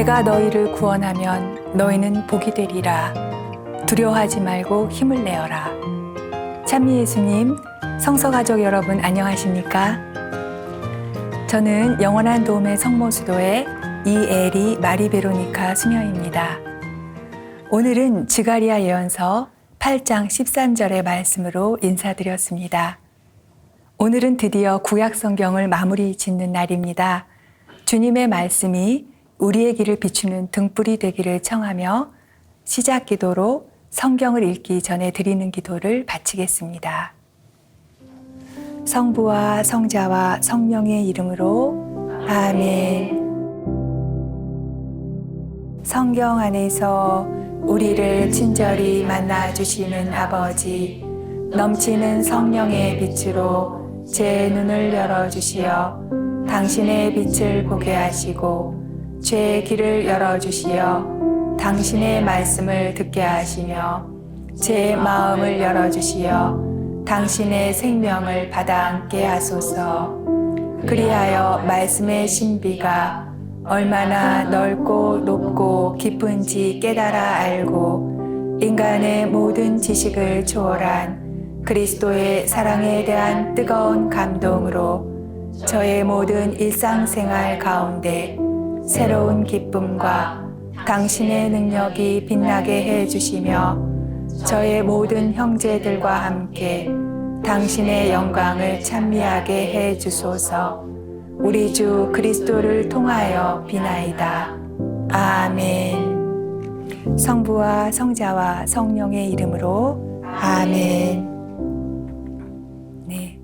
내가 너희를 구원하면 너희는 복이 되리라. 두려워하지 말고 힘을 내어라. 찬미 예수님, 성서가족 여러분 안녕하십니까? 저는 영원한 도움의 성모수도의 이애리 마리베로니카 수녀입니다. 오늘은 지가리야 예언서 8장 13절의 말씀으로 인사드렸습니다. 오늘은 드디어 구약성경을 마무리 짓는 날입니다. 주님의 말씀이 우리의 길을 비추는 등불이 되기를 청하며 시작 기도로 성경을 읽기 전에 드리는 기도를 바치겠습니다. 성부와 성자와 성령의 이름으로 아멘. 성경 안에서 우리를 친절히 만나주시는 아버지, 넘치는 성령의 빛으로 제 눈을 열어주시어 당신의 빛을 보게 하시고 제 길을 열어주시어 당신의 말씀을 듣게 하시며 제 마음을 열어주시어 당신의 생명을 받아 앉게 하소서. 그리하여 말씀의 신비가 얼마나 넓고 높고 깊은지 깨달아 알고 인간의 모든 지식을 초월한 그리스도의 사랑에 대한 뜨거운 감동으로 저의 모든 일상생활 가운데 새로운 기쁨과 당신의 능력이 빛나게 해주시며 저의 모든 형제들과 함께 당신의 영광을 찬미하게 해주소서. 우리 주 그리스도를 통하여 비나이다. 아멘. 성부와 성자와 성령의 이름으로 아멘. 네.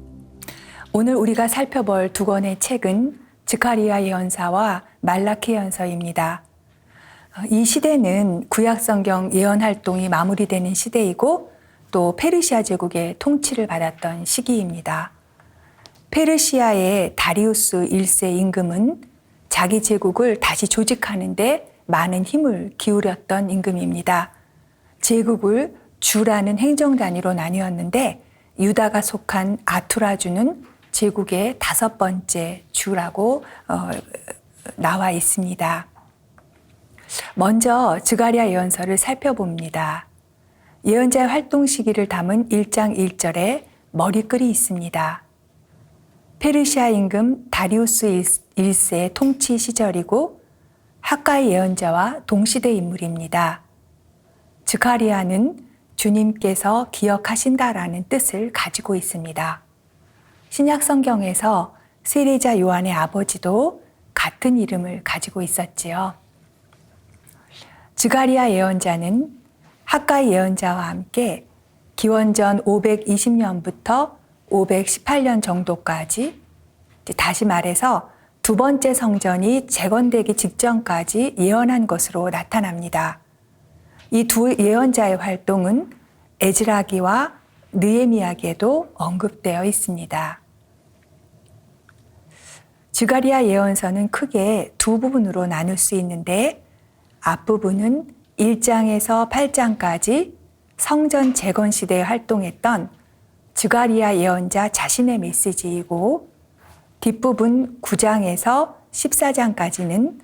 오늘 우리가 살펴볼 두 권의 책은 지카리야 예언사와 말라키 예언서입니다. 이 시대는 구약성경 예언 활동이 마무리되는 시대이고 또 페르시아 제국의 통치를 받았던 시기입니다. 페르시아의 다리우스 1세 임금은 자기 제국을 다시 조직하는 데 많은 힘을 기울였던 임금입니다. 제국을 주라는 행정단위로 나뉘었는데 유다가 속한 아투라주는 제국의 5번째 주라고 나와 있습니다. 먼저 지가리야 예언서를 살펴봅니다. 예언자의 활동 시기를 담은 1장 1절에 머리글이 있습니다. 페르시아 임금 다리우스 1세의 통치 시절이고 학가의 예언자와 동시대 인물입니다. 지카리야는 주님께서 기억하신다라는 뜻을 가지고 있습니다. 신약 성경에서 세례자 요한의 아버지도 같은 이름을 가지고 있었지요. 지가리야 예언자는 학가의 예언자와 함께 기원전 520년부터 518년 정도까지, 다시 말해서 두 번째 성전이 재건되기 직전까지 예언한 것으로 나타납니다. 이 두 예언자의 활동은 에즈라기와 느헤미야기에도 언급되어 있습니다. 지가리야 예언서는 크게 두 부분으로 나눌 수 있는데 앞부분은 1장에서 8장까지 성전 재건 시대에 활동했던 지가리야 예언자 자신의 메시지이고 뒷부분 9장에서 14장까지는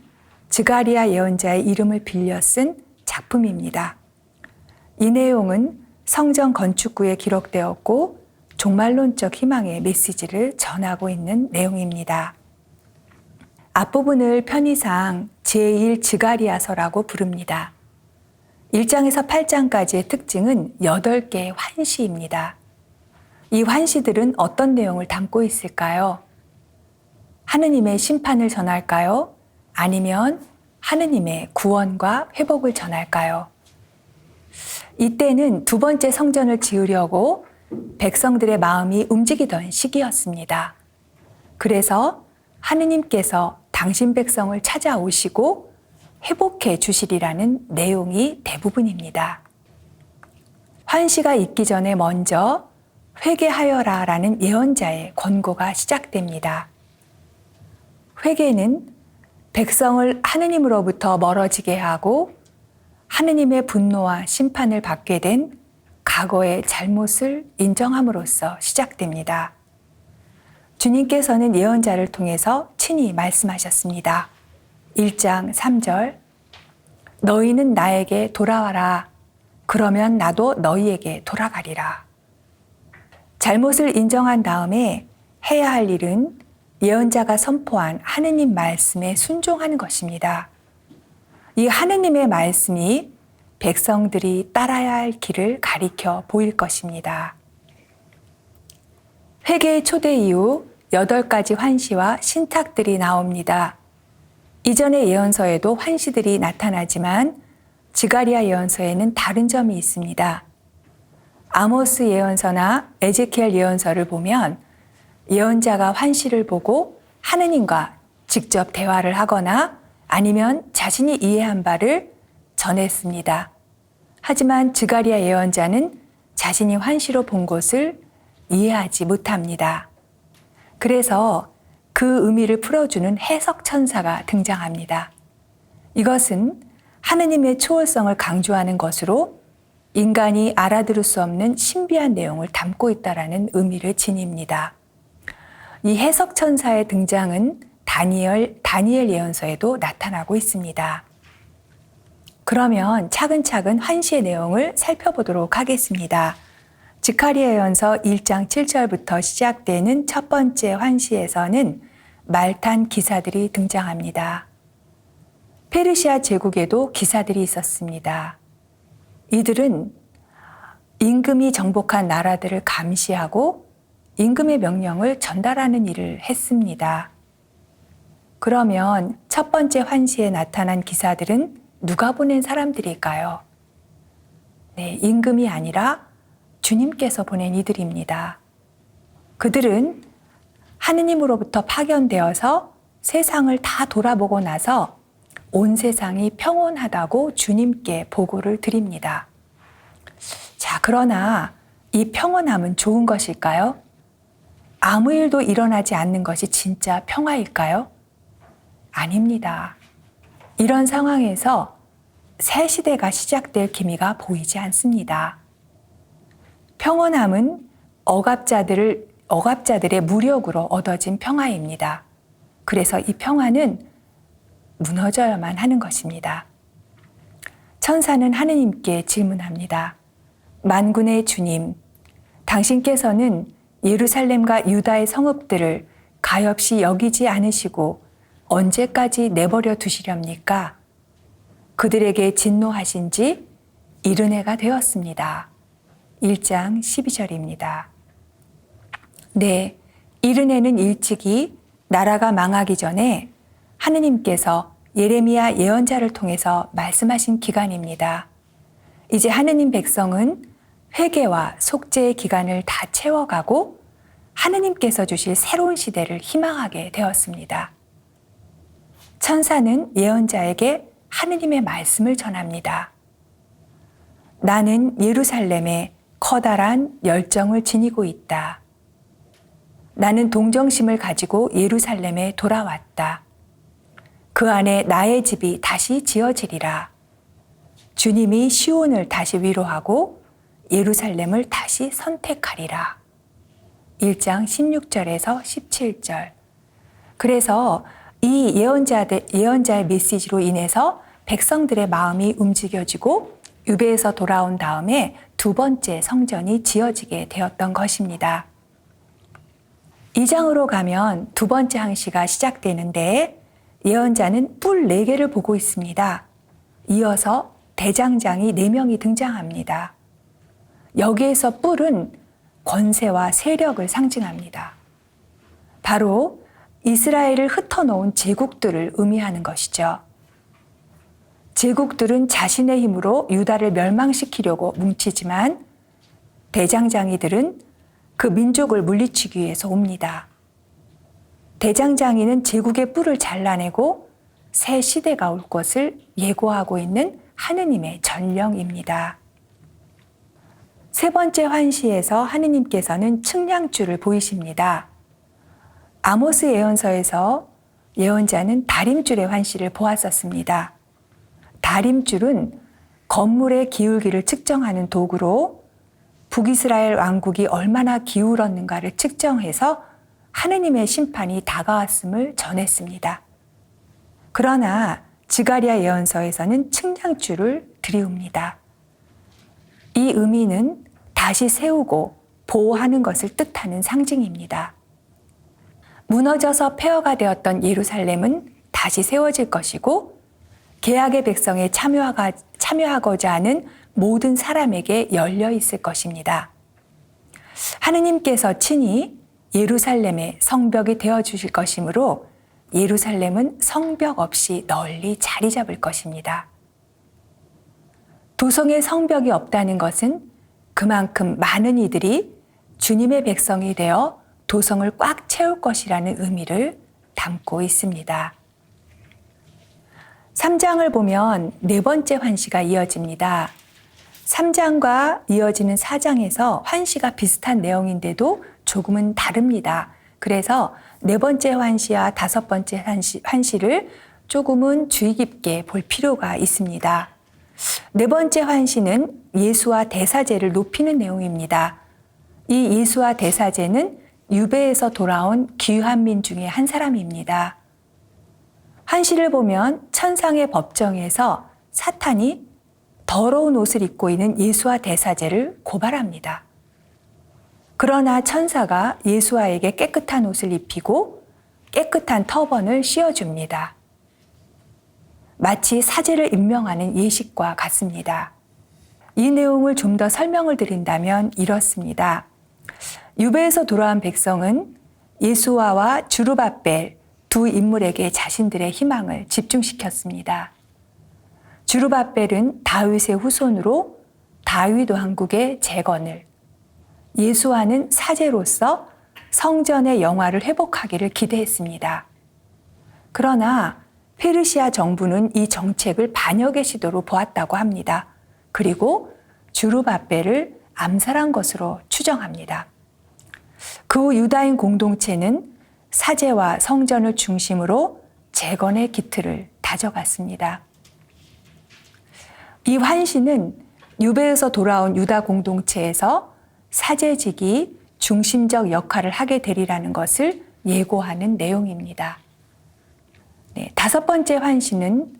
지가리야 예언자의 이름을 빌려 쓴 작품입니다. 이 내용은 성전 건축구에 기록되었고 종말론적 희망의 메시지를 전하고 있는 내용입니다. 앞부분을 편의상 제1 지가리야서라고 부릅니다. 1장에서 8장까지의 특징은 8개의 환시입니다. 이 환시들은 어떤 내용을 담고 있을까요? 하느님의 심판을 전할까요? 아니면 하느님의 구원과 회복을 전할까요? 이때는 두 번째 성전을 지으려고 백성들의 마음이 움직이던 시기였습니다. 그래서 하느님께서 당신 백성을 찾아오시고 회복해 주시리라는 내용이 대부분입니다. 환시가 있기 전에 먼저 회개하여라 라는 예언자의 권고가 시작됩니다. 회개는 백성을 하느님으로부터 멀어지게 하고 하느님의 분노와 심판을 받게 된 과거의 잘못을 인정함으로써 시작됩니다. 주님께서는 예언자를 통해서 친히 말씀하셨습니다. 1장 3절 너희는 나에게 돌아와라. 그러면 나도 너희에게 돌아가리라. 잘못을 인정한 다음에 해야 할 일은 예언자가 선포한 하느님 말씀에 순종하는 것입니다. 이 하느님의 말씀이 백성들이 따라야 할 길을 가리켜 보일 것입니다. 회개의 초대 이후 8가지 환시와 신탁들이 나옵니다. 이전의 예언서에도 환시들이 나타나지만 지가리야 예언서에는 다른 점이 있습니다. 아모스 예언서나 에제키엘 예언서를 보면 예언자가 환시를 보고 하느님과 직접 대화를 하거나 아니면 자신이 이해한 바를 전했습니다. 하지만 지가리야 예언자는 자신이 환시로 본 것을 이해하지 못합니다. 그래서 그 의미를 풀어주는 해석 천사가 등장합니다. 이것은 하느님의 초월성을 강조하는 것으로 인간이 알아들을 수 없는 신비한 내용을 담고 있다라는 의미를 지닙니다. 이 해석 천사의 등장은 다니엘 예언서에도 나타나고 있습니다. 그러면 차근차근 환시의 내용을 살펴보도록 하겠습니다. 지카리야 예언서 1장 7절부터 시작되는 첫 번째 환시에서는 말탄 기사들이 등장합니다. 페르시아 제국에도 기사들이 있었습니다. 이들은 임금이 정복한 나라들을 감시하고 임금의 명령을 전달하는 일을 했습니다. 그러면 첫 번째 환시에 나타난 기사들은 누가 보낸 사람들일까요? 네, 임금이 아니라 주님께서 보낸 이들입니다. 그들은 하느님으로부터 파견되어서 세상을 다 돌아보고 나서 온 세상이 평온하다고 주님께 보고를 드립니다. 자, 그러나 이 평온함은 좋은 것일까요? 아무 일도 일어나지 않는 것이 진짜 평화일까요? 아닙니다. 이런 상황에서 새 시대가 시작될 기미가 보이지 않습니다. 평온함은 억압자들의 무력으로 얻어진 평화입니다. 그래서 이 평화는 무너져야만 하는 것입니다. 천사는 하느님께 질문합니다. 만군의 주님, 당신께서는 예루살렘과 유다의 성읍들을 가엾이 여기지 않으시고 언제까지 내버려 두시렵니까? 그들에게 진노하신 지 이른해가 되었습니다. 1장 12절입니다. 네, 이른해는 일찍이 나라가 망하기 전에 하느님께서 예레미야 예언자를 통해서 말씀하신 기간입니다. 이제 하느님 백성은 회개와 속죄의 기간을 다 채워가고 하느님께서 주실 새로운 시대를 희망하게 되었습니다. 천사는 예언자에게 하느님의 말씀을 전합니다. 나는 예루살렘에 커다란 열정을 지니고 있다. 나는 동정심을 가지고 예루살렘에 돌아왔다. 그 안에 나의 집이 다시 지어지리라. 주님이 시온을 다시 위로하고 예루살렘을 다시 선택하리라. 1장 16절에서 17절. 그래서 이 예언자의 메시지로 인해서 백성들의 마음이 움직여지고 유배에서 돌아온 다음에 두 번째 성전이 지어지게 되었던 것입니다. 2장으로 가면 두 번째 항시가 시작되는데 예언자는 뿔 4개를 보고 있습니다. 이어서 대장장이 4명이 등장합니다. 여기에서 뿔은 권세와 세력을 상징합니다. 바로 이스라엘을 흩어놓은 제국들을 의미하는 것이죠. 제국들은 자신의 힘으로 유다를 멸망시키려고 뭉치지만 대장장이들은 그 민족을 물리치기 위해서 옵니다. 대장장이는 제국의 뿔을 잘라내고 새 시대가 올 것을 예고하고 있는 하느님의 전령입니다. 세 번째 환시에서 하느님께서는 측량줄을 보이십니다. 아모스 예언서에서 예언자는 다림줄의 환시를 보았었습니다. 다림줄은 건물의 기울기를 측정하는 도구로 북이스라엘 왕국이 얼마나 기울었는가를 측정해서 하느님의 심판이 다가왔음을 전했습니다. 그러나 지가랴 예언서에서는 측량줄을 들이웁니다. 이 의미는 다시 세우고 보호하는 것을 뜻하는 상징입니다. 무너져서 폐허가 되었던 예루살렘은 다시 세워질 것이고 계약의 백성에 참여하고자 하는 모든 사람에게 열려 있을 것입니다. 하느님께서 친히 예루살렘의 성벽이 되어 주실 것이므로 예루살렘은 성벽 없이 널리 자리 잡을 것입니다. 도성에 성벽이 없다는 것은 그만큼 많은 이들이 주님의 백성이 되어 도성을 꽉 채울 것이라는 의미를 담고 있습니다. 3장을 보면 네 번째 환시가 이어집니다. 3장과 이어지는 4장에서 환시가 비슷한 내용인데도 조금은 다릅니다. 그래서 네 번째 환시와 다섯 번째 환시를 조금은 주의 깊게 볼 필요가 있습니다. 네 번째 환시는 예수와 대사제를 높이는 내용입니다. 이 예수와 대사제는 유배에서 돌아온 귀환민 중에 한 사람입니다. 환시를 보면 천상의 법정에서 사탄이 더러운 옷을 입고 있는 예수와 대사제를 고발합니다. 그러나 천사가 예수와에게 깨끗한 옷을 입히고 깨끗한 터번을 씌워줍니다. 마치 사제를 임명하는 예식과 같습니다. 이 내용을 좀 더 설명을 드린다면 이렇습니다. 유배에서 돌아온 백성은 예수와와 주르바벨 두 인물에게 자신들의 희망을 집중시켰습니다. 주르바벨은 다윗의 후손으로 다윗 왕국의 재건을, 예수와는 사제로서 성전의 영화를 회복하기를 기대했습니다. 그러나 페르시아 정부는 이 정책을 반역의 시도로 보았다고 합니다. 그리고 주르바벨을 암살한 것으로 추정합니다. 그 후 유다인 공동체는 사제와 성전을 중심으로 재건의 기틀을 다져갔습니다. 이 환시는 유배에서 돌아온 유다 공동체에서 사제직이 중심적 역할을 하게 되리라는 것을 예고하는 내용입니다. 네, 다섯 번째 환시는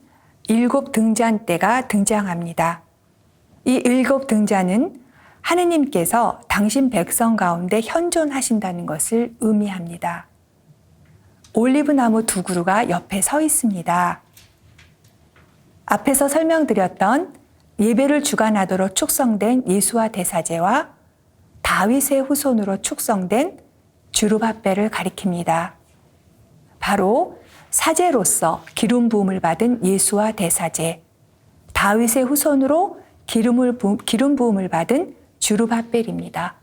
일곱 등잔대가 등장합니다. 이 일곱 등잔은 하느님께서 당신 백성 가운데 현존하신다는 것을 의미합니다. 올리브나무 두 그루가 옆에 서 있습니다. 앞에서 설명드렸던 예배를 주관하도록 축성된 예수와 대사제와 다윗의 후손으로 축성된 주르바벨을 가리킵니다. 바로 사제로서 기름 부음을 받은 예수와 대사제, 다윗의 후손으로 기름 부음을 받은 주르바벨입니다.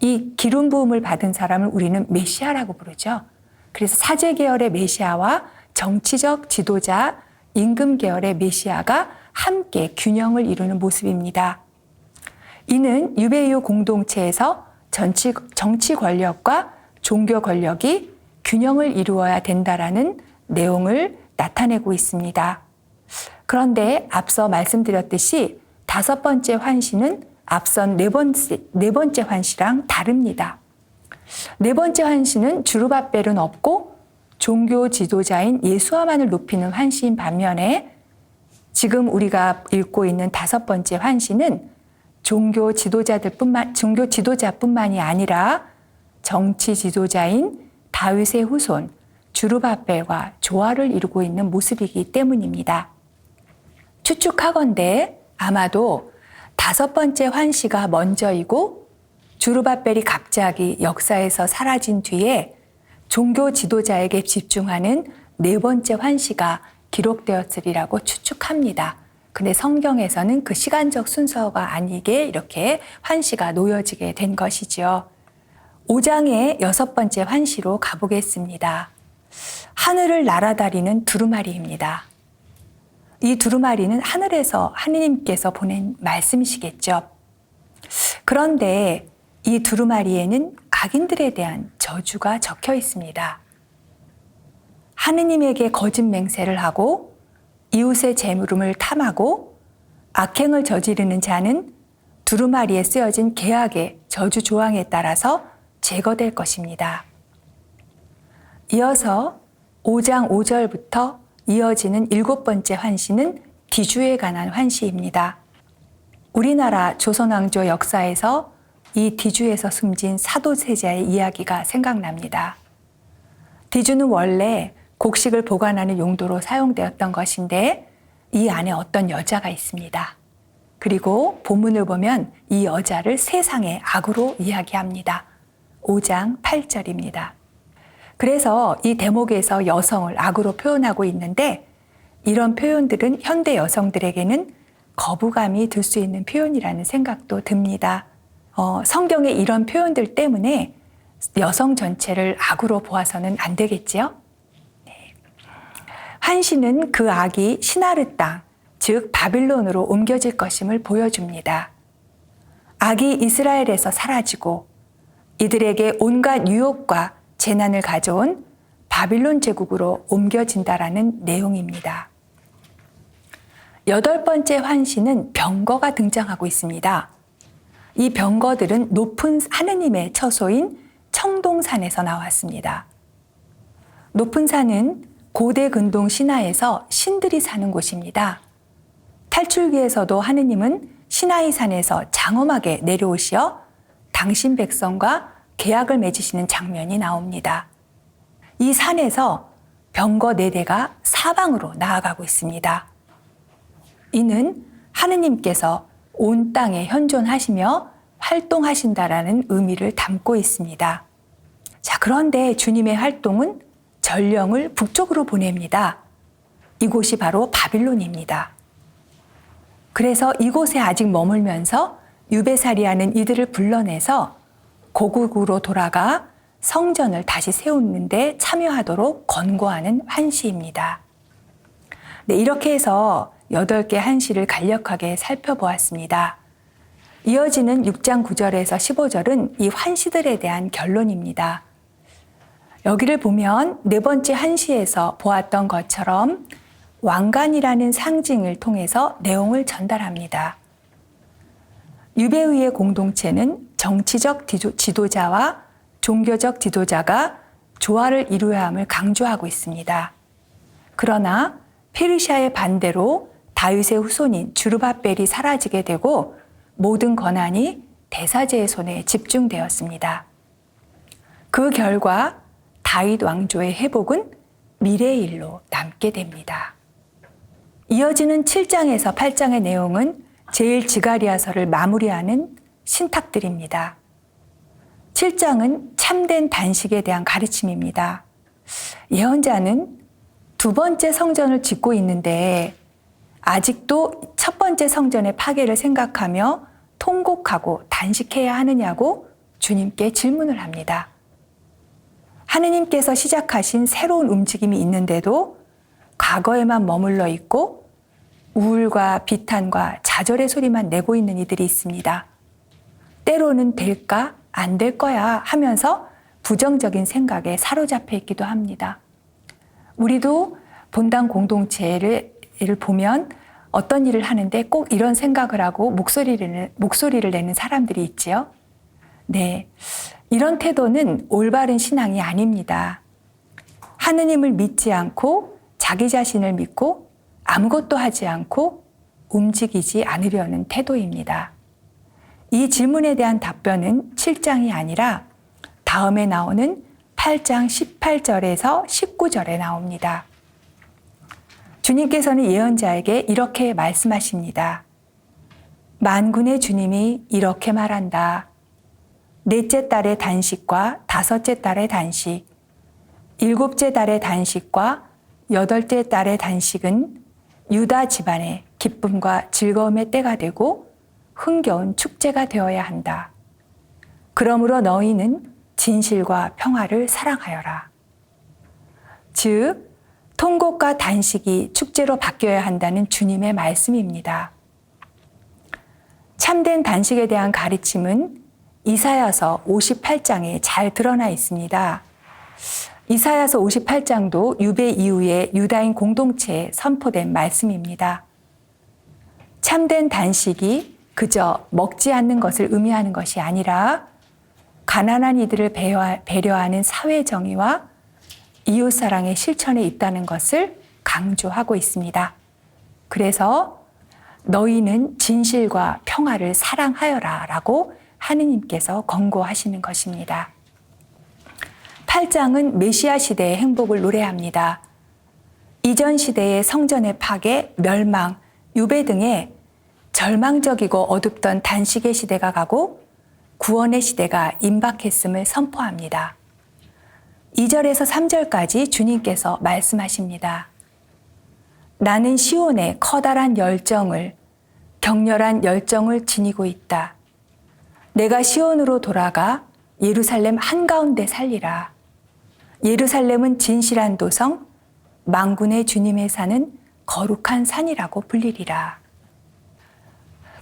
이 기름 부음을 받은 사람을 우리는 메시아라고 부르죠. 그래서 사제 계열의 메시아와 정치적 지도자 임금 계열의 메시아가 함께 균형을 이루는 모습입니다. 이는 유배 이후 공동체에서 정치 권력과 종교 권력이 균형을 이루어야 된다라는 내용을 나타내고 있습니다. 그런데 앞서 말씀드렸듯이 다섯 번째 환시는 앞선 네 번째 환시랑 다릅니다. 네 번째 환시는 주르바벨은 없고 종교 지도자인 예수와만을 높이는 환시인 반면에 지금 우리가 읽고 있는 다섯 번째 환시는 종교 지도자뿐만이 아니라 정치 지도자인 다윗의 후손 주르바벨과 조화를 이루고 있는 모습이기 때문입니다. 추측하건대 아마도 다섯 번째 환시가 먼저이고 주르바벨이 갑자기 역사에서 사라진 뒤에 종교 지도자에게 집중하는 네 번째 환시가 기록되었으리라고 추측합니다. 근데 성경에서는 그 시간적 순서가 아니게 이렇게 환시가 놓여지게 된 것이죠. 5장의 여섯 번째 환시로 가보겠습니다. 하늘을 날아다니는 두루마리입니다. 이 두루마리는 하늘에서 하느님께서 보낸 말씀이시겠죠. 그런데 이 두루마리에는 악인들에 대한 저주가 적혀 있습니다. 하느님에게 거짓 맹세를 하고 이웃의 재물음을 탐하고 악행을 저지르는 자는 두루마리에 쓰여진 계약의 저주 조항에 따라서 제거될 것입니다. 이어서 5장 5절부터 이어지는 7번째 환시는 뒤주에 관한 환시입니다. 우리나라 조선왕조 역사에서 이 뒤주에서 숨진 사도세자의 이야기가 생각납니다. 뒤주는 원래 곡식을 보관하는 용도로 사용되었던 것인데 이 안에 어떤 여자가 있습니다. 그리고 본문을 보면 이 여자를 세상의 악으로 이야기합니다. 5장 8절입니다. 그래서 이 대목에서 여성을 악으로 표현하고 있는데 이런 표현들은 현대 여성들에게는 거부감이 들 수 있는 표현이라는 생각도 듭니다. 성경의 이런 표현들 때문에 여성 전체를 악으로 보아서는 안 되겠지요? 네. 환시는 그 악이 시나르 땅, 즉 바빌론으로 옮겨질 것임을 보여줍니다. 악이 이스라엘에서 사라지고 이들에게 온갖 유혹과 재난을 가져온 바빌론 제국으로 옮겨진다라는 내용입니다. 8번째 환시는 병거가 등장하고 있습니다. 이 병거들은 높은 하느님의 처소인 청동산에서 나왔습니다. 높은 산은 고대 근동 신화에서 신들이 사는 곳입니다. 탈출기에서도 하느님은 시나이 산에서 장엄하게 내려오시어 당신 백성과 계약을 맺으시는 장면이 나옵니다. 이 산에서 병거 4대가 사방으로 나아가고 있습니다. 이는 하느님께서 온 땅에 현존하시며 활동하신다라는 의미를 담고 있습니다. 자, 그런데 주님의 활동은 전령을 북쪽으로 보냅니다. 이곳이 바로 바빌론입니다. 그래서 이곳에 아직 머물면서 유배살이하는 이들을 불러내서 고국으로 돌아가 성전을 다시 세우는 데 참여하도록 권고하는 환시입니다. 네, 이렇게 해서 8개 환시를 간략하게 살펴보았습니다. 이어지는 6장 9절에서 15절은 이 환시들에 대한 결론입니다. 여기를 보면 4번째 환시에서 보았던 것처럼 왕관이라는 상징을 통해서 내용을 전달합니다. 유배의의 공동체는 정치적 지도자와 종교적 지도자가 조화를 이루어야 함을 강조하고 있습니다. 그러나 페르시아의 반대로 다윗의 후손인 주르바벨이 사라지게 되고 모든 권한이 대사제의 손에 집중되었습니다. 그 결과 다윗 왕조의 회복은 미래의 일로 남게 됩니다. 이어지는 7장에서 8장의 내용은 제1지가리아서를 마무리하는 신탁들입니다. 7장은 참된 단식에 대한 가르침입니다. 예언자는 2번째 성전을 짓고 있는데 아직도 첫 번째 성전의 파괴를 생각하며 통곡하고 단식해야 하느냐고 주님께 질문을 합니다. 하느님께서 시작하신 새로운 움직임이 있는데도 과거에만 머물러 있고 우울과 비탄과 좌절의 소리만 내고 있는 이들이 있습니다. 때로는 될까? 안 될 거야 하면서 부정적인 생각에 사로잡혀 있기도 합니다. 우리도 본당 공동체를 보면 어떤 일을 하는데 꼭 이런 생각을 하고 목소리를 내는 사람들이 있지요. 네, 이런 태도는 올바른 신앙이 아닙니다. 하느님을 믿지 않고 자기 자신을 믿고 아무것도 하지 않고 움직이지 않으려는 태도입니다. 이 질문에 대한 답변은 7장이 아니라 다음에 나오는 8장 18절에서 19절에 나옵니다. 주님께서는 예언자에게 이렇게 말씀하십니다. 만군의 주님이 이렇게 말한다. 넷째 달의 단식과 다섯째 달의 단식, 일곱째 달의 단식과 여덟째 달의 단식은 유다 집안의 기쁨과 즐거움의 때가 되고 흥겨운 축제가 되어야 한다. 그러므로 너희는 진실과 평화를 사랑하여라. 즉, 통곡과 단식이 축제로 바뀌어야 한다는 주님의 말씀입니다. 참된 단식에 대한 가르침은 이사야서 58장에 잘 드러나 있습니다. 이사야서 58장도 유배 이후에 유다인 공동체에 선포된 말씀입니다. 참된 단식이 그저 먹지 않는 것을 의미하는 것이 아니라 가난한 이들을 배려하는 사회 정의와 이웃사랑의 실천에 있다는 것을 강조하고 있습니다. 그래서 너희는 진실과 평화를 사랑하여라 라고 하느님께서 권고하시는 것입니다. 8장은 메시아 시대의 행복을 노래합니다. 이전 시대의 성전의 파괴, 멸망, 유배 등의 절망적이고 어둡던 단식의 시대가 가고 구원의 시대가 임박했음을 선포합니다. 2절에서 3절까지 주님께서 말씀하십니다. 나는 시온에 커다란 열정을, 격렬한 열정을 지니고 있다. 내가 시온으로 돌아가 예루살렘 한가운데 살리라. 예루살렘은 진실한 도성, 만군의 주님의 산은 거룩한 산이라고 불리리라.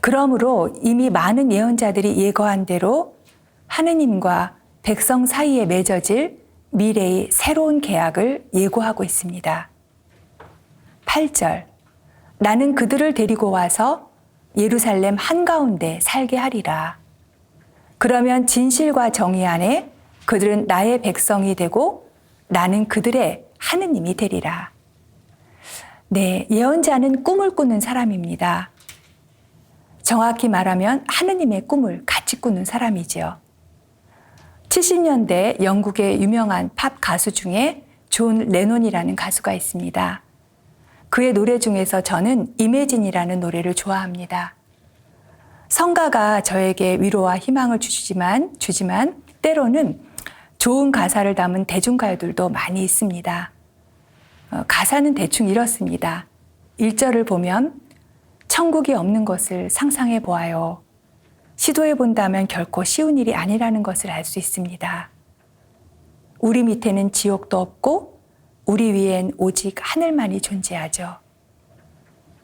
그러므로 이미 많은 예언자들이 예고한 대로 하느님과 백성 사이에 맺어질 미래의 새로운 계약을 예고하고 있습니다. 8절, 나는 그들을 데리고 와서 예루살렘 한가운데 살게 하리라. 그러면 진실과 정의 안에 그들은 나의 백성이 되고 나는 그들의 하느님이 되리라. 네, 예언자는 꿈을 꾸는 사람입니다. 정확히 말하면 하느님의 꿈을 같이 꾸는 사람이지요. 70년대 영국의 유명한 팝 가수 중에 존 레논이라는 가수가 있습니다. 그의 노래 중에서 저는 이매진이라는 노래를 좋아합니다. 성가가 저에게 위로와 희망을 주지만 때로는 좋은 가사를 담은 대중가요들도 많이 있습니다. 가사는 대충 이렇습니다. 1절을 보면 천국이 없는 것을 상상해 보아요. 시도해 본다면 결코 쉬운 일이 아니라는 것을 알 수 있습니다. 우리 밑에는 지옥도 없고 우리 위엔 오직 하늘만이 존재하죠.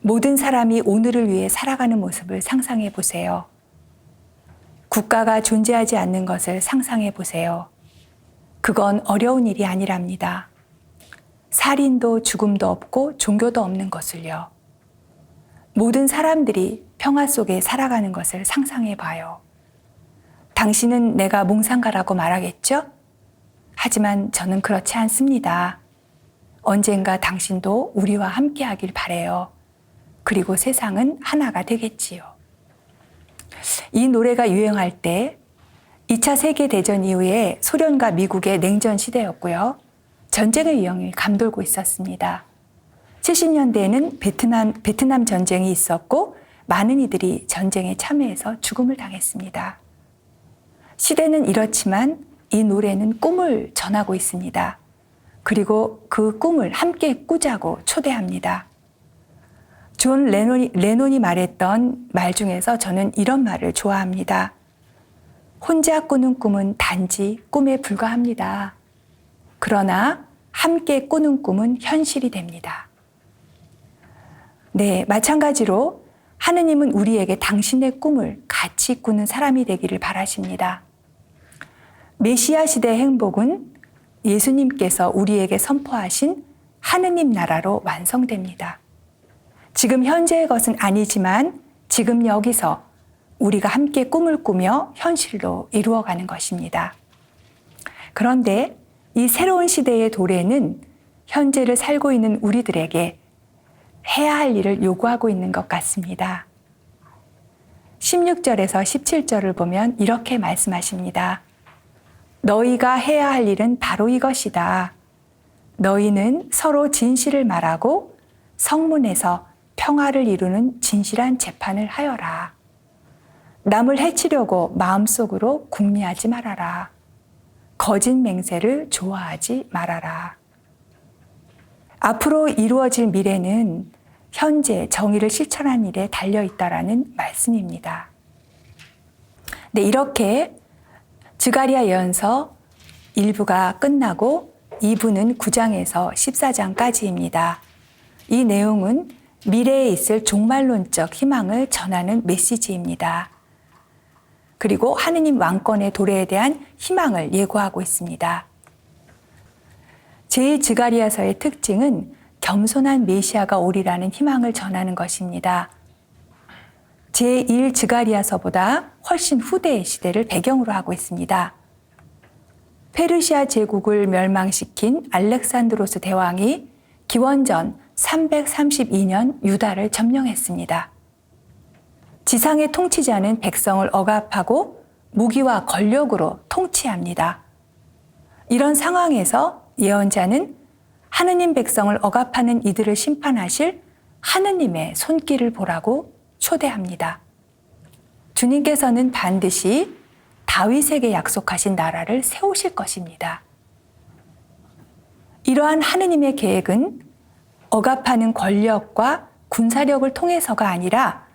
모든 사람이 오늘을 위해 살아가는 모습을 상상해 보세요. 국가가 존재하지 않는 것을 상상해 보세요. 그건 어려운 일이 아니랍니다. 살인도 죽음도 없고 종교도 없는 것을요. 모든 사람들이 평화 속에 살아가는 것을 상상해 봐요. 당신은 내가 몽상가라고 말하겠죠? 하지만 저는 그렇지 않습니다. 언젠가 당신도 우리와 함께 하길 바래요. 그리고 세상은 하나가 되겠지요. 이 노래가 유행할 때 2차 세계대전 이후에 소련과 미국의 냉전 시대였고요. 전쟁의 유형이 감돌고 있었습니다. 70년대에는 베트남 전쟁이 있었고 많은 이들이 전쟁에 참여해서 죽음을 당했습니다. 시대는 이렇지만 이 노래는 꿈을 전하고 있습니다. 그리고 그 꿈을 함께 꾸자고 초대합니다. 존 레논이 말했던 말 중에서 저는 이런 말을 좋아합니다. 혼자 꾸는 꿈은 단지 꿈에 불과합니다. 그러나 함께 꾸는 꿈은 현실이 됩니다. 네, 마찬가지로 하느님은 우리에게 당신의 꿈을 같이 꾸는 사람이 되기를 바라십니다. 메시아 시대의 행복은 예수님께서 우리에게 선포하신 하느님 나라로 완성됩니다. 지금 현재의 것은 아니지만 지금 여기서 우리가 함께 꿈을 꾸며 현실로 이루어가는 것입니다. 그런데 이 새로운 시대의 도래는 현재를 살고 있는 우리들에게 해야 할 일을 요구하고 있는 것 같습니다. 16절에서 17절을 보면 이렇게 말씀하십니다. 너희가 해야 할 일은 바로 이것이다. 너희는 서로 진실을 말하고 성문에서 평화를 이루는 진실한 재판을 하여라. 남을 해치려고 마음속으로 궁리하지 말아라. 거짓 맹세를 좋아하지 말아라. 앞으로 이루어질 미래는 현재 정의를 실천한 일에 달려있다라는 말씀입니다. 네, 이렇게 스가랴 예언서 1부가 끝나고 2부는 9장에서 14장까지입니다. 이 내용은 미래에 있을 종말론적 희망을 전하는 메시지입니다. 그리고 하느님 왕권의 도래에 대한 희망을 예고하고 있습니다. 제2스가랴서의 특징은 겸손한 메시아가 오리라는 희망을 전하는 것입니다. 제1스가랴서보다 훨씬 후대의 시대를 배경으로 하고 있습니다. 페르시아 제국을 멸망시킨 알렉산드로스 대왕이 기원전 332년 유다를 점령했습니다. 지상의 통치자는 백성을 억압하고 무기와 권력으로 통치합니다. 이런 상황에서 예언자는 하느님 백성을 억압하는 이들을 심판하실 하느님의 손길을 보라고 초대합니다. 주님께서는 반드시 다윗에게 약속하신 나라를 세우실 것입니다. 이러한 하느님의 계획은 억압하는 권력과 군사력을 통해서가 아니라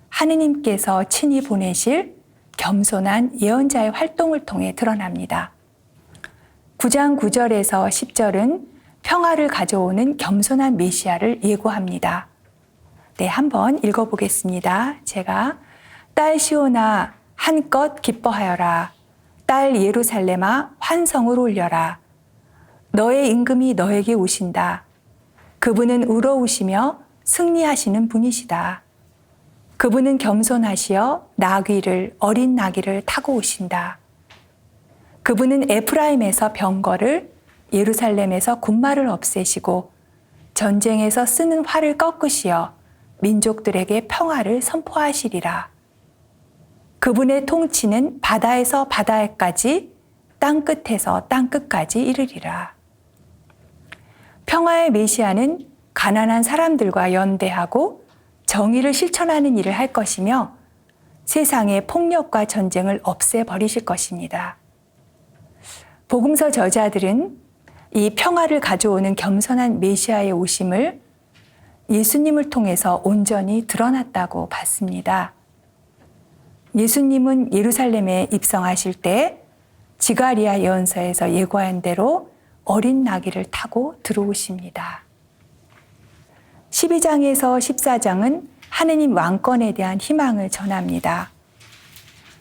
하느님께서 친히 보내실 겸손한 예언자의 활동을 통해 드러납니다. 9장 9절에서 10절은 평화를 가져오는 겸손한 메시아를 예고합니다. 네, 한번 읽어보겠습니다. 제가 딸 시온아 한껏 기뻐하여라. 딸 예루살렘아 환성을 올려라. 너의 임금이 너에게 오신다. 그분은 우러우시며 승리하시는 분이시다. 그분은 겸손하시어 나귀를 어린 나귀를 타고 오신다. 그분은 에프라임에서 병거를 예루살렘에서 군마를 없애시고 전쟁에서 쓰는 활을 꺾으시어 민족들에게 평화를 선포하시리라. 그분의 통치는 바다에서 바다에까지 땅끝에서 땅끝까지 이르리라. 평화의 메시아는 가난한 사람들과 연대하고 정의를 실천하는 일을 할 것이며 세상의 폭력과 전쟁을 없애버리실 것입니다. 복음서 저자들은 이 평화를 가져오는 겸손한 메시아의 오심을 예수님을 통해서 온전히 드러났다고 봤습니다. 예수님은 예루살렘에 입성하실 때 지가리야 예언서에서 예고한 대로 어린 나귀를 타고 들어오십니다. 12장에서 14장은 하느님 왕권에 대한 희망을 전합니다.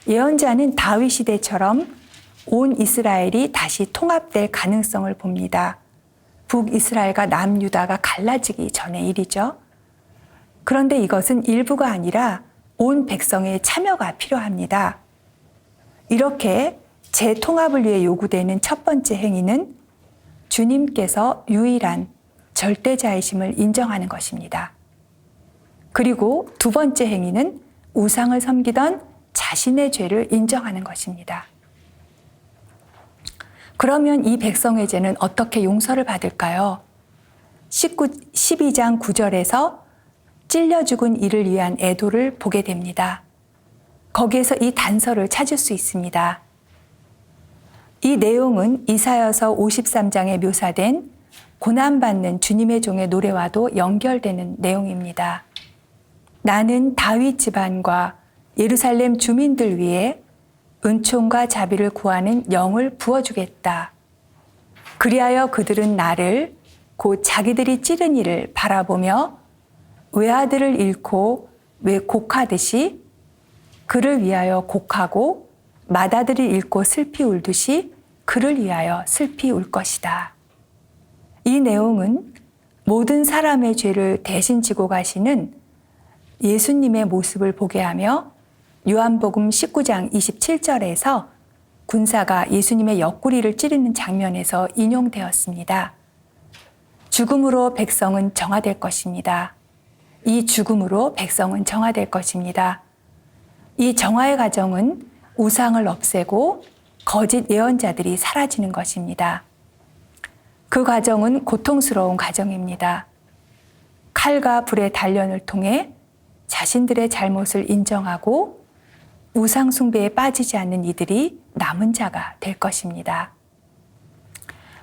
예언자는 다윗 시대처럼 온 이스라엘이 다시 통합될 가능성을 봅니다. 북이스라엘과 남유다가 갈라지기 전의 일이죠. 그런데 이것은 일부가 아니라 온 백성의 참여가 필요합니다. 이렇게 재통합을 위해 요구되는 첫 번째 행위는 주님께서 유일한 절대자이심을 인정하는 것입니다. 그리고 두 번째 행위는 우상을 섬기던 자신의 죄를 인정하는 것입니다. 그러면 이 백성의 죄는 어떻게 용서를 받을까요? 12장 9절에서 찔려 죽은 이를 위한 애도를 보게 됩니다. 거기에서 이 단서를 찾을 수 있습니다. 이 내용은 이사야서 53장에 묘사된 고난받는 주님의 종의 노래와도 연결되는 내용입니다. 나는 다윗 집안과 예루살렘 주민들 위해 은총과 자비를 구하는 영을 부어주겠다. 그리하여 그들은 나를 곧 자기들이 찌른 이를 바라보며 외아들을 잃고 곡하듯이 그를 위하여 곡하고 맏아들을 잃고 슬피 울듯이 그를 위하여 슬피 울 것이다. 이 내용은 모든 사람의 죄를 대신 지고 가시는 예수님의 모습을 보게 하며 요한복음 19장 27절에서 군사가 예수님의 옆구리를 찌르는 장면에서 인용되었습니다. 죽음으로 백성은 정화될 것입니다. 이 죽음으로 백성은 정화될 것입니다. 이 정화의 과정은 우상을 없애고 거짓 예언자들이 사라지는 것입니다. 그 과정은 고통스러운 과정입니다. 칼과 불의 단련을 통해 자신들의 잘못을 인정하고 우상 숭배에 빠지지 않는 이들이 남은 자가 될 것입니다.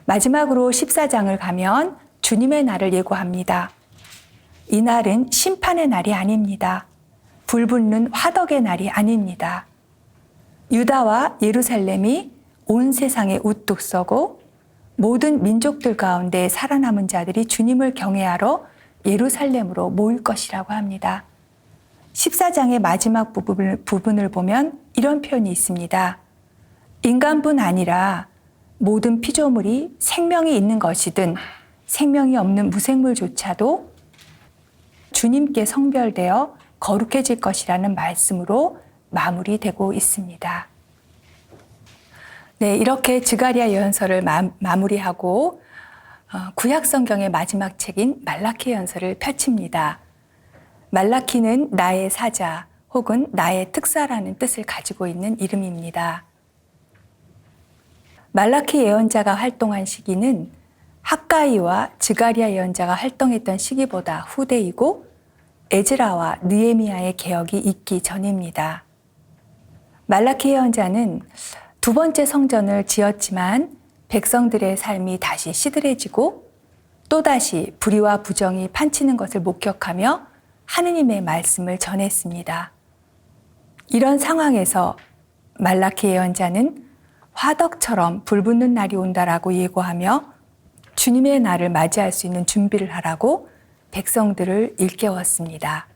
마지막으로 14장을 가면 주님의 날을 예고합니다. 이 날은 심판의 날이 아닙니다. 불붙는 화덕의 날이 아닙니다. 유다와 예루살렘이 온 세상에 우뚝 서고 모든 민족들 가운데 살아남은 자들이 주님을 경외하러 예루살렘으로 모일 것이라고 합니다. 14장의 마지막 부분을 보면 이런 표현이 있습니다. 인간뿐 아니라 모든 피조물이 생명이 있는 것이든 생명이 없는 무생물조차도 주님께 성별되어 거룩해질 것이라는 말씀으로 마무리되고 있습니다. 네, 이렇게 지가리야 예언서를 마무리하고 구약 성경의 마지막 책인 말라키연서를 펼칩니다. 말라키는 나의 사자 혹은 나의 특사라는 뜻을 가지고 있는 이름입니다. 말라키 예언자가 활동한 시기는 학가이와 즈가리야 예언자가 활동했던 시기보다 후대이고 에즈라와 느헤미야의 개혁이 있기 전입니다. 말라키 예언자는 두 번째 성전을 지었지만 백성들의 삶이 다시 시들해지고 또다시 불의와 부정이 판치는 것을 목격하며 하느님의 말씀을 전했습니다. 이런 상황에서 말라키 예언자는 화덕처럼 불붙는 날이 온다라고 예고하며 주님의 날을 맞이할 수 있는 준비를 하라고 백성들을 일깨웠습니다.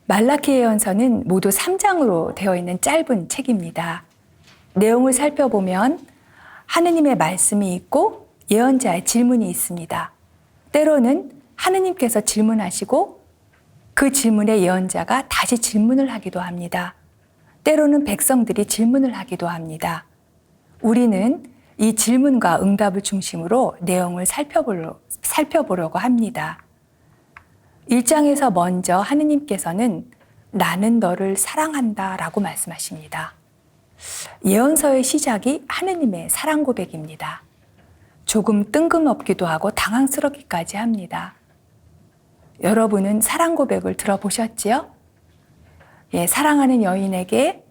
말라키 예언서는 모두 3장으로 되어 있는 짧은 책입니다. 내용을 살펴보면 하느님의 말씀이 있고 예언자의 질문이 있습니다. 때로는 하느님께서 질문하시고 그 질문에 예언자가 다시 질문을 하기도 합니다. 때로는 백성들이 질문을 하기도 합니다. 우리는 이 질문과 응답을 중심으로 내용을 살펴보려고 합니다. 1장에서 먼저 하느님께서는 나는 너를 사랑한다 라고 말씀하십니다. 예언서의 시작이 하느님의 사랑 고백입니다. 조금 뜬금없기도 하고 당황스럽기까지 합니다. 여러분은 사랑 고백을 들어보셨지요? 사랑하는 연인에게,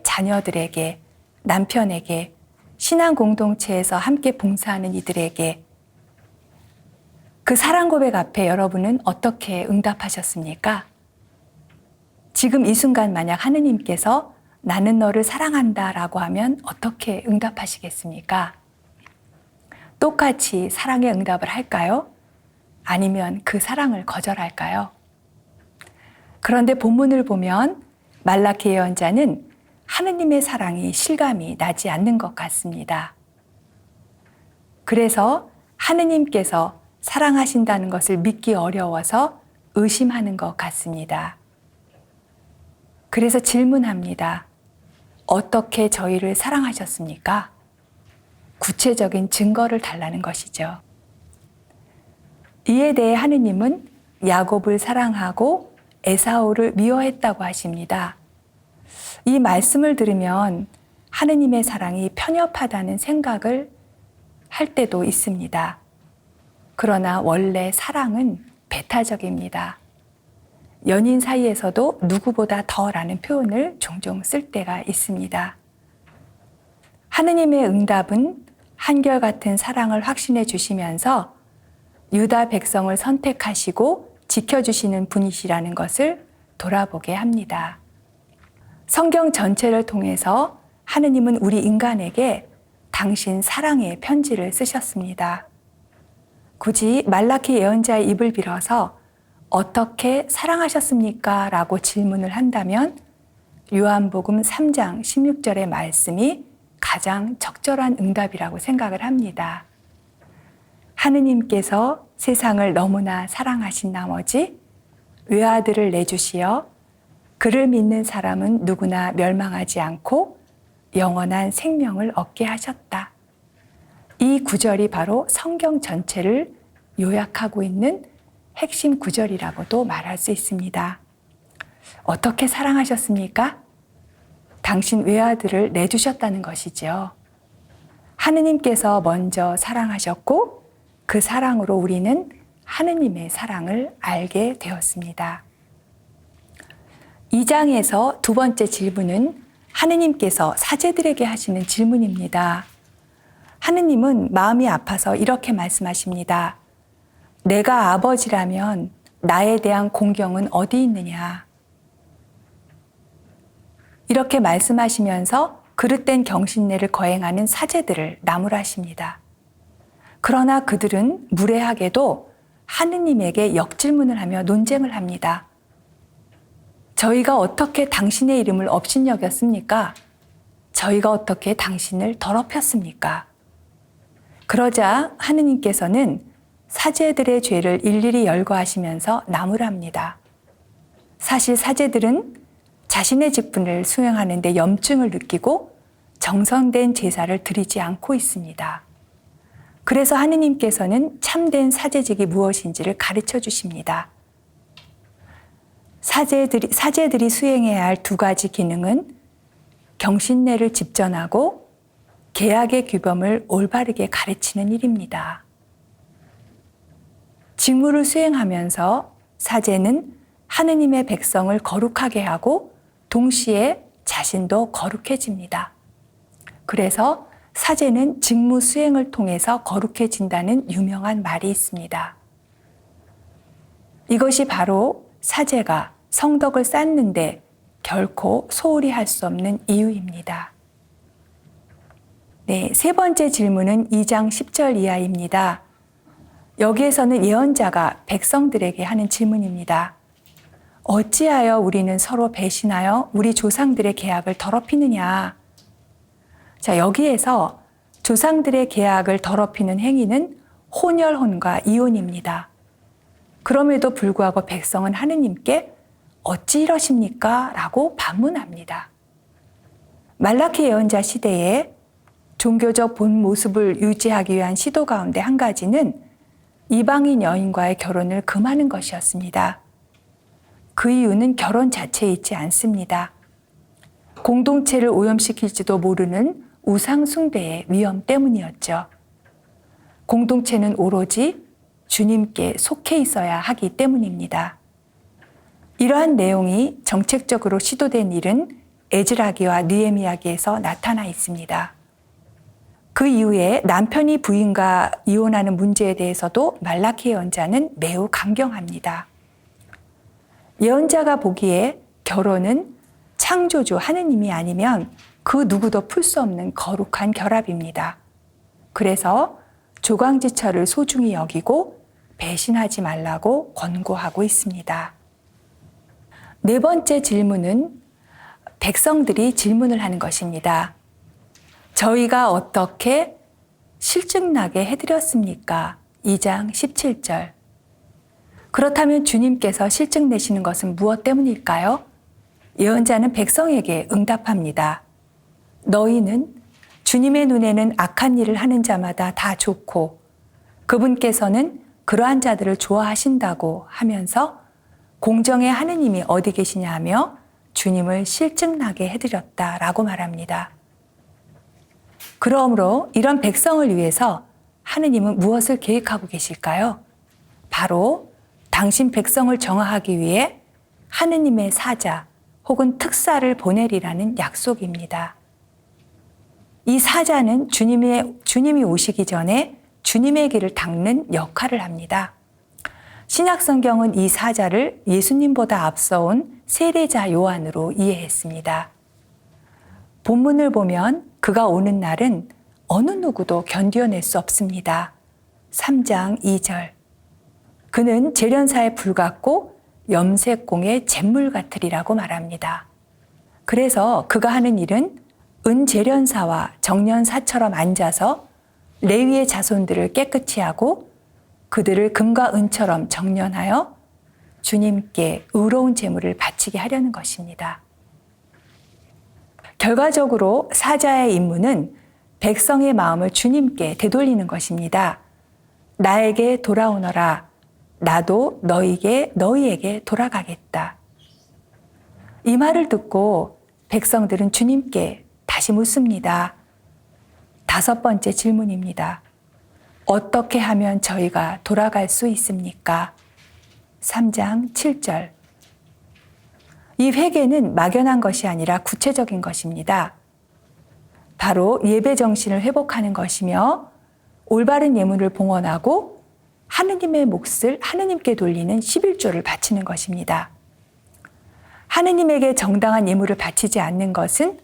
자녀들에게, 남편에게, 신앙 공동체에서 함께 봉사하는 이들에게 그 사랑 고백 앞에 여러분은 어떻게 응답하셨습니까? 지금 이 순간 만약 하느님께서 나는 너를 사랑한다 라고 하면 어떻게 응답하시겠습니까? 똑같이 사랑의 응답을 할까요? 아니면 그 사랑을 거절할까요? 그런데 본문을 보면 말라키 예언자는 하느님의 사랑이 실감이 나지 않는 것 같습니다. 그래서 하느님께서 사랑하신다는 것을 믿기 어려워서 의심하는 것 같습니다. 그래서 질문합니다. 어떻게 저희를 사랑하셨습니까? 구체적인 증거를 달라는 것이죠. 이에 대해 하느님은 야곱을 사랑하고 에사우를 미워했다고 하십니다. 이 말씀을 들으면 하느님의 사랑이 편협하다는 생각을 할 때도 있습니다. 그러나 원래 사랑은 배타적입니다. 연인 사이에서도 누구보다 더라는 표현을 종종 쓸 때가 있습니다. 하느님의 응답은 한결같은 사랑을 확신해 주시면서 유다 백성을 선택하시고 지켜주시는 분이시라는 것을 돌아보게 합니다. 성경 전체를 통해서 하느님은 우리 인간에게 당신 사랑의 편지를 쓰셨습니다. 굳이 말라키 예언자의 입을 빌어서 어떻게 사랑하셨습니까? 라고 질문을 한다면 요한복음 3장 16절의 말씀이 가장 적절한 응답이라고 생각을 합니다. 하느님께서 세상을 너무나 사랑하신 나머지 외아들을 내주시어 그를 믿는 사람은 누구나 멸망하지 않고 영원한 생명을 얻게 하셨다. 이 구절이 바로 성경 전체를 요약하고 있는 핵심 구절이라고도 말할 수 있습니다. 어떻게 사랑하셨습니까? 당신 외아들을 내주셨다는 것이죠. 하느님께서 먼저 사랑하셨고 그 사랑으로 우리는 하느님의 사랑을 알게 되었습니다. 2장에서 두 번째 질문은 하느님께서 사제들에게 하시는 질문입니다. 하느님은 마음이 아파서 이렇게 말씀하십니다. 내가 아버지라면 나에 대한 공경은 어디 있느냐? 이렇게 말씀하시면서 그릇된 경신례를 거행하는 사제들을 나무라십니다. 그러나 그들은 무례하게도 하느님에게 역질문을 하며 논쟁을 합니다. 저희가 어떻게 당신의 이름을 업신여겼습니까? 저희가 어떻게 당신을 더럽혔습니까? 그러자 하느님께서는 사제들의 죄를 일일이 열거하시면서 나무랍니다. 사실 사제들은 자신의 직분을 수행하는 데 염증을 느끼고 정성된 제사를 드리지 않고 있습니다. 그래서 하느님께서는 참된 사제직이 무엇인지를 가르쳐 주십니다. 사제들이 수행해야 할 두 가지 기능은 경신례를 집전하고 계약의 규범을 올바르게 가르치는 일입니다. 직무를 수행하면서 사제는 하느님의 백성을 거룩하게 하고 동시에 자신도 거룩해집니다. 그래서 사제는 직무 수행을 통해서 거룩해진다는 유명한 말이 있습니다. 이것이 바로 사제가 성덕을 쌓는데 결코 소홀히 할 수 없는 이유입니다. 네, 세 번째 질문은 2장 10절 이하입니다. 여기에서는 예언자가 백성들에게 하는 질문입니다. 어찌하여 우리는 서로 배신하여 우리 조상들의 계약을 더럽히느냐? 자, 여기에서 조상들의 계약을 더럽히는 행위는 혼혈혼과 이혼입니다. 그럼에도 불구하고 백성은 하느님께 어찌 이러십니까? 라고 반문합니다. 말라키 예언자 시대에 종교적 본 모습을 유지하기 위한 시도 가운데 한 가지는 이방인 여인과의 결혼을 금하는 것이었습니다. 그 이유는 결혼 자체에 있지 않습니다. 공동체를 오염시킬지도 모르는 우상 숭배의 위험 때문이었죠. 공동체는 오로지 주님께 속해 있어야 하기 때문입니다. 이러한 내용이 정책적으로 시도된 일은 에즈라기와 느헤미야기에서 나타나 있습니다. 그 이후에 남편이 부인과 이혼하는 문제에 대해서도 말라키 예언자는 매우 강경합니다. 예언자가 보기에 결혼은 창조주 하느님이 아니면 그 누구도 풀 수 없는 거룩한 결합입니다. 그래서 조광지처를 소중히 여기고 배신하지 말라고 권고하고 있습니다. 네 번째 질문은 백성들이 질문을 하는 것입니다. 저희가 어떻게 실증나게 해드렸습니까? 2장 17절. 그렇다면 주님께서 실증 내시는 것은 무엇 때문일까요? 예언자는 백성에게 응답합니다. 너희는 주님의 눈에는 악한 일을 하는 자마다 다 좋고 그분께서는 그러한 자들을 좋아하신다고 하면서 공정의 하느님이 어디 계시냐 하며 주님을 실증나게 해드렸다라고 말합니다. 그러므로 이런 백성을 위해서 하느님은 무엇을 계획하고 계실까요? 바로 당신 백성을 정화하기 위해 하느님의 사자 혹은 특사를 보내리라는 약속입니다. 이 사자는 주님이 오시기 전에 주님의 길을 닦는 역할을 합니다. 신약 성경은 이 사자를 예수님보다 앞서온 세례자 요한으로 이해했습니다. 본문을 보면 그가 오는 날은 어느 누구도 견뎌낼 수 없습니다. 3장 2절. 그는 재련사에 불같고 염색공의 잿물 같으리라고 말합니다. 그래서 그가 하는 일은 은재련사와 정련사처럼 앉아서 레위의 자손들을 깨끗이 하고 그들을 금과 은처럼 정련하여 주님께 의로운 제물을 바치게 하려는 것입니다. 결과적으로 사자의 임무는 백성의 마음을 주님께 되돌리는 것입니다. 나에게 돌아오너라. 나도 너희에게 돌아가겠다. 이 말을 듣고 백성들은 주님께 다시 묻습니다. 5번째 질문입니다. 어떻게 하면 저희가 돌아갈 수 있습니까? 3장 7절. 이 회개는 막연한 것이 아니라 구체적인 것입니다. 바로 예배 정신을 회복하는 것이며 올바른 예물을 봉헌하고 하느님의 몫을 하느님께 돌리는 11조를 바치는 것입니다. 하느님에게 정당한 예물을 바치지 않는 것은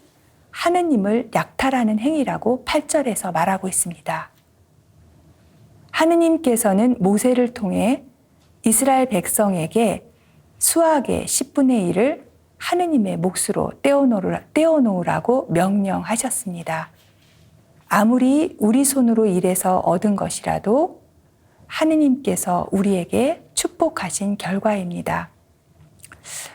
하느님을 약탈하는 행위라고 8절에서 말하고 있습니다. 하느님께서는 모세를 통해 이스라엘 백성에게 수학의 10분의 1을 하느님의 몫으로 떼어놓으라고 명령하셨습니다. 아무리 우리 손으로 일해서 얻은 것이라도 하느님께서 우리에게 축복하신 결과입니다.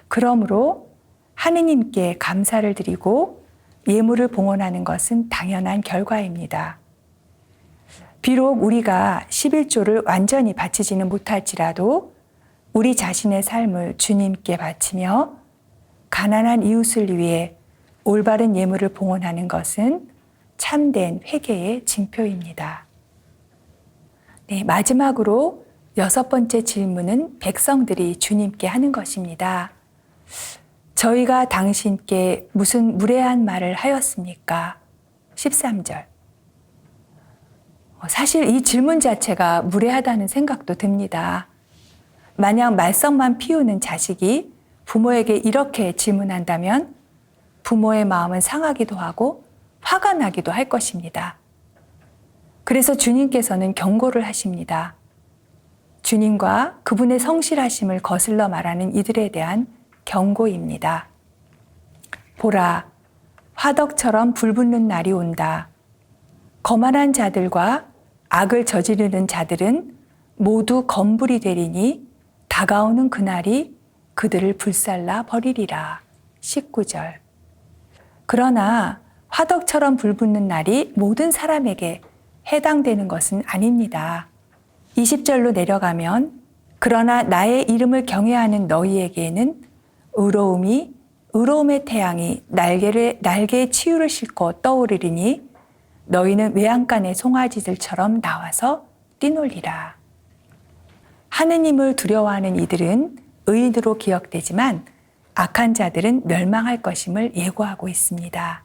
그러므로 하느님께 감사를 드리고 예물을 봉헌하는 것은 당연한 결과입니다. 비록 우리가 11조를 완전히 바치지는 못할지라도 우리 자신의 삶을 주님께 바치며 가난한 이웃을 위해 올바른 예물을 봉헌하는 것은 참된 회개의 징표입니다. 네, 마지막으로 6번째 질문은 백성들이 주님께 하는 것입니다. 저희가 당신께 무슨 무례한 말을 하였습니까? 13절. 사실 이 질문 자체가 무례하다는 생각도 듭니다. 만약 말썽만 피우는 자식이 부모에게 이렇게 질문한다면 부모의 마음은 상하기도 하고 화가 나기도 할 것입니다. 그래서 주님께서는 경고를 하십니다. 주님과 그분의 성실하심을 거슬러 말하는 이들에 대한 경고입니다. 보라, 화덕처럼 불붙는 날이 온다. 거만한 자들과 악을 저지르는 자들은 모두 검불이 되리니 다가오는 그날이 그들을 불살라 버리리라. 19절. 그러나 화덕처럼 불붙는 날이 모든 사람에게 해당되는 것은 아닙니다. 20절로 내려가면 그러나 나의 이름을 경외하는 너희에게는 의로움의 태양이 날개에 치유를 싣고 떠오르리니 너희는 외양간의 송아지들처럼 나와서 뛰놀리라. 하느님을 두려워하는 이들은 의인으로 기억되지만 악한 자들은 멸망할 것임을 예고하고 있습니다.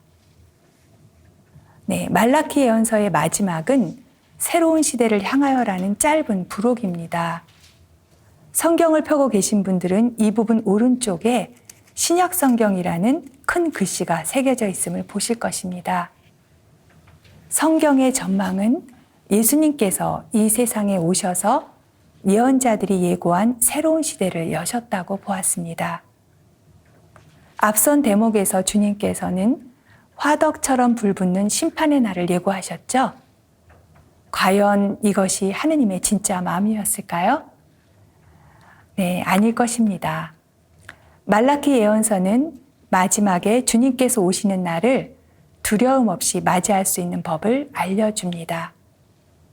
네, 말라키 예언서의 마지막은 새로운 시대를 향하여라는 짧은 부록입니다. 성경을 펴고 계신 분들은 이 부분 오른쪽에 신약 성경이라는 큰 글씨가 새겨져 있음을 보실 것입니다. 성경의 전망은 예수님께서 이 세상에 오셔서 예언자들이 예고한 새로운 시대를 여셨다고 보았습니다. 앞선 대목에서 주님께서는 화덕처럼 불붙는 심판의 날을 예고하셨죠? 과연 이것이 하느님의 진짜 마음이었을까요? 네, 아닐 것입니다. 말라키 예언서는 마지막에 주님께서 오시는 날을 두려움 없이 맞이할 수 있는 법을 알려줍니다.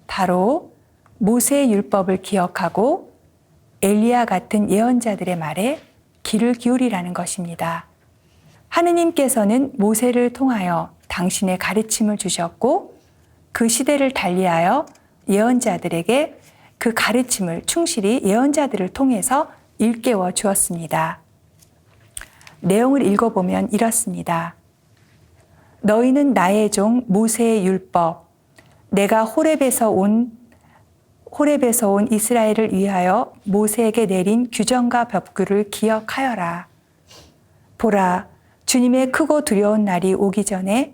바로 모세의 율법을 기억하고 엘리야 같은 예언자들의 말에 귀를 기울이라는 것입니다. 하느님께서는 모세를 통하여 당신의 가르침을 주셨고 그 시대를 달리하여 예언자들에게 그 가르침을 충실히 예언자들을 통해서 일깨워 주었습니다. 내용을 읽어보면 이렇습니다. 너희는 나의 종 모세의 율법, 내가 호렙에서 온 이스라엘을 위하여 모세에게 내린 규정과 법규를 기억하여라. 보라, 주님의 크고 두려운 날이 오기 전에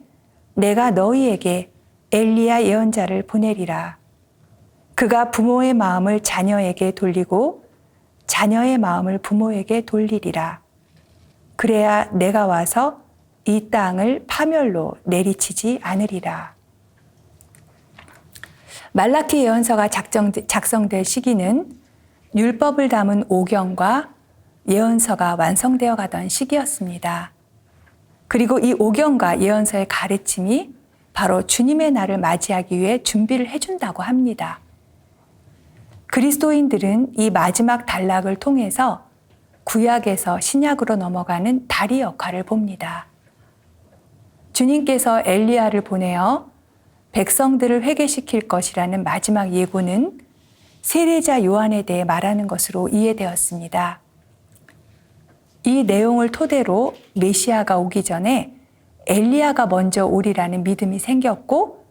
내가 너희에게 엘리야 예언자를 보내리라. 그가 부모의 마음을 자녀에게 돌리고 자녀의 마음을 부모에게 돌리리라. 그래야 내가 와서 이 땅을 파멸로 내리치지 않으리라. 말라키 예언서가 작성될 시기는 율법을 담은 오경과 예언서가 완성되어 가던 시기였습니다. 그리고 이 오경과 예언서의 가르침이 바로 주님의 날을 맞이하기 위해 준비를 해준다고 합니다. 그리스도인들은 이 마지막 단락을 통해서 구약에서 신약으로 넘어가는 다리 역할을 봅니다. 주님께서 엘리야를 보내어 백성들을 회개시킬 것이라는 마지막 예고는 세례자 요한에 대해 말하는 것으로 이해되었습니다. 이 내용을 토대로 메시아가 오기 전에 엘리야가 먼저 오리라는 믿음이 생겼고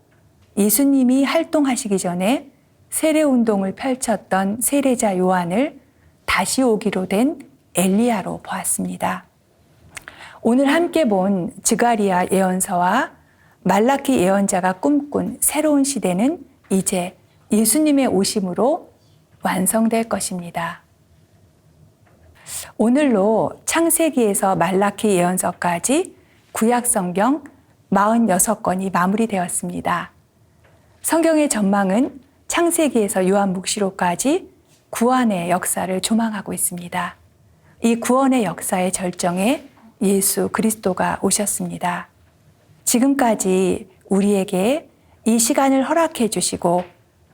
예수님이 활동하시기 전에 세례운동을 펼쳤던 세례자 요한을 다시 오기로 된 엘리야로 보았습니다. 오늘 함께 본 스가랴 예언서와 말라키 예언자가 꿈꾼 새로운 시대는 이제 예수님의 오심으로 완성될 것입니다. 오늘로 창세기에서 말라키 예언서까지 구약성경 46권이 마무리되었습니다. 성경의 전망은 창세기에서 요한묵시록까지 구원의 역사를 조망하고 있습니다. 이 구원의 역사의 절정에 예수 그리스도가 오셨습니다. 지금까지 우리에게 이 시간을 허락해 주시고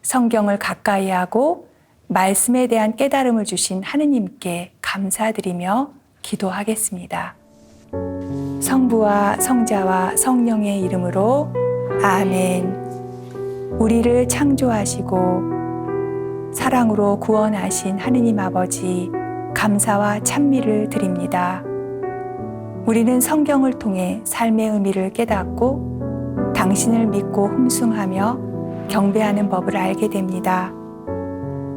성경을 가까이 하고 말씀에 대한 깨달음을 주신 하느님께 감사드리며 기도하겠습니다. 성부와 성자와 성령의 이름으로 아멘. 우리를 창조하시고 사랑으로 구원하신 하느님 아버지, 감사와 찬미를 드립니다. 우리는 성경을 통해 삶의 의미를 깨닫고 당신을 믿고 흠숭하며 경배하는 법을 알게 됩니다.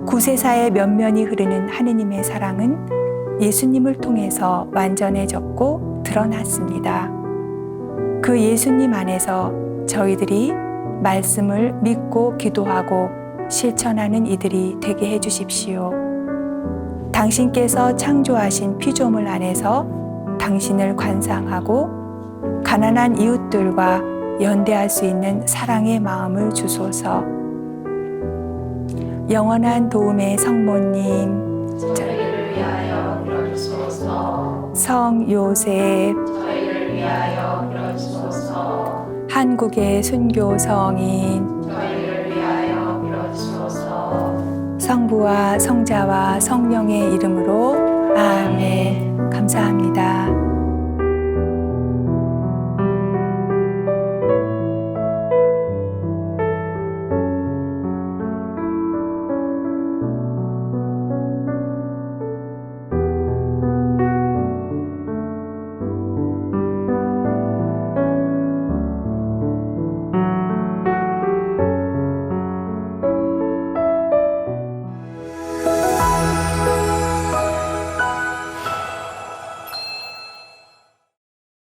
구세사의 면면이 흐르는 하느님의 사랑은 예수님을 통해서 완전해졌고 드러났습니다. 그 예수님 안에서 저희들이 말씀을 믿고 기도하고 실천하는 이들이 되게 해주십시오. 당신께서 창조하신 피조물 안에서 당신을 관상하고 가난한 이웃들과 연대할 수 있는 사랑의 마음을 주소서. 영원한 도움의 성모님, 저희를 위하여 빌어주소서. 성 요셉, 저희를 위하여 빌어주소서. 한국의 순교 성인, 저희를 위하여 빌어주소서. 성부와 성자와 성령의 이름으로 아멘. 감사합니다.